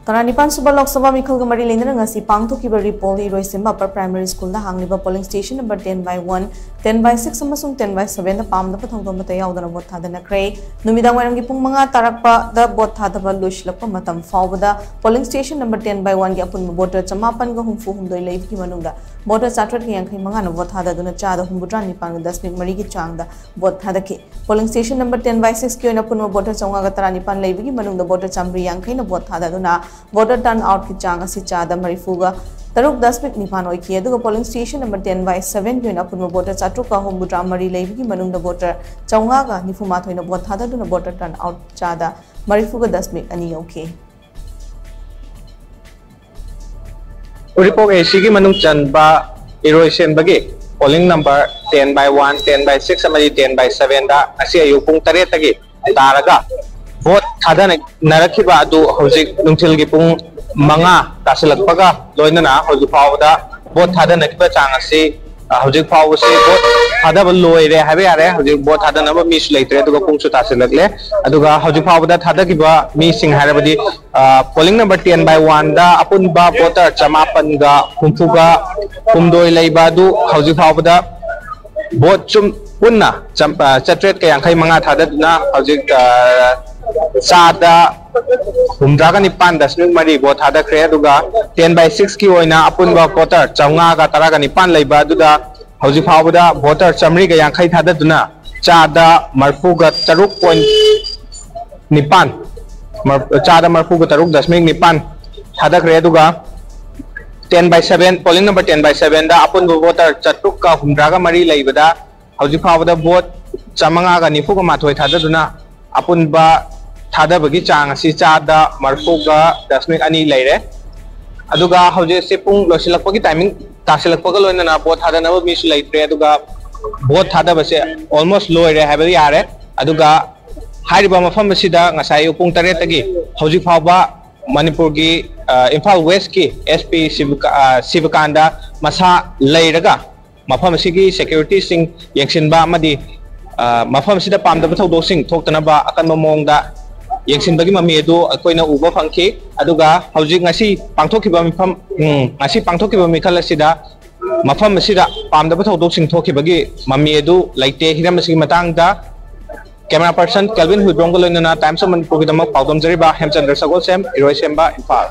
Thadanakhre shuba Lok Sabha meekhal mari leinana ngasi pangthokkhiba report Iroishemba Upper Primary School da hangliba polling station number 10/1, 10/6 amasung 10/7 da Pamdaba Thoudok Amatta Yaodana vote Thadanakhre numidang wairanggi pung 5 tarakpa da vote thadaba loislakpa matam fawbada polling station number 10/1 gi apunba voter 9,964 leibki manungda voter 785 na vote thadaduna chada 9 mari gi changda vote thadaki polling station number 10/6 ki oina apunba voter 919 leibki manungda voter 950 na vote thadaduna voter turnout ki chang asi chada marifuga taruk 10 oi ki aduga polling station number 10/7 ki oina apunba voter 753 leibki manungda voter 995 na vote thadaduna voter turnout chada marifuga 10 ani okay report AC ki manung chanba Iroishemba gi polling number 10/1, 10/6 amadi 10/7 da asi ayupung 3 tagi taraga vote Thadanakhre adu hojik nungthil gi pung 5 tasilakpaga loinana hojik fawda vote Thadanakhre chang asi hojik fawse vote thadaba loire habe are hojik vote thadanaba mi su leitre aduga pung su tasilakle aduga hojik fawda thadakiba mi sing harabadi polling number 10/1 da apunba voter 9 ga humfuga humdoi leiba du hojik fawda vote chum punna chatret ka yankhai 5 thadadna hojik Sada humdraga nipan dasmik mari vote Thadanakhre aduga 10/6 ki oina apunba voter 919 leiba aduda hojik fawda voter 950 thadaduna chada marfuga 3.9 chada marfuga 3.9 Thadanakhre aduga 10/7 polling number 10/7 da apunba voter 753 leibada hojik fawda vote 994 thadaduna apunba thadabagi chang asi chada marfuga 10 leire aduga hoje se pung losilakpagi timing tasilakpaga loinana vote thadana mi su leitre aduga vote thadaba se almost loire habari yare aduga hariba mafam sida ngasai pung 3 tagi hoji fawba Manipur gi Imphal West ki SP Sivakanda masa leiraga mafam sigi security sing yengsinba amadi mafam sida Pamdaba Thoudok sing thoktanaba akanba mongda yengsinbagi mami edu akoina uba phangki aduga hojik ngasi pangthokkhiba mifam ngasi pangthokkhiba meekhal asida mafam asida Pamdaba Thoudok sing thokkibagi mami edu laite hiram asigi matangda camera person Kelvin Hudrong ko loinana Times of Manipur ki damak paudom jariba Hemchandra Sagol Sem Iroishemba Imphal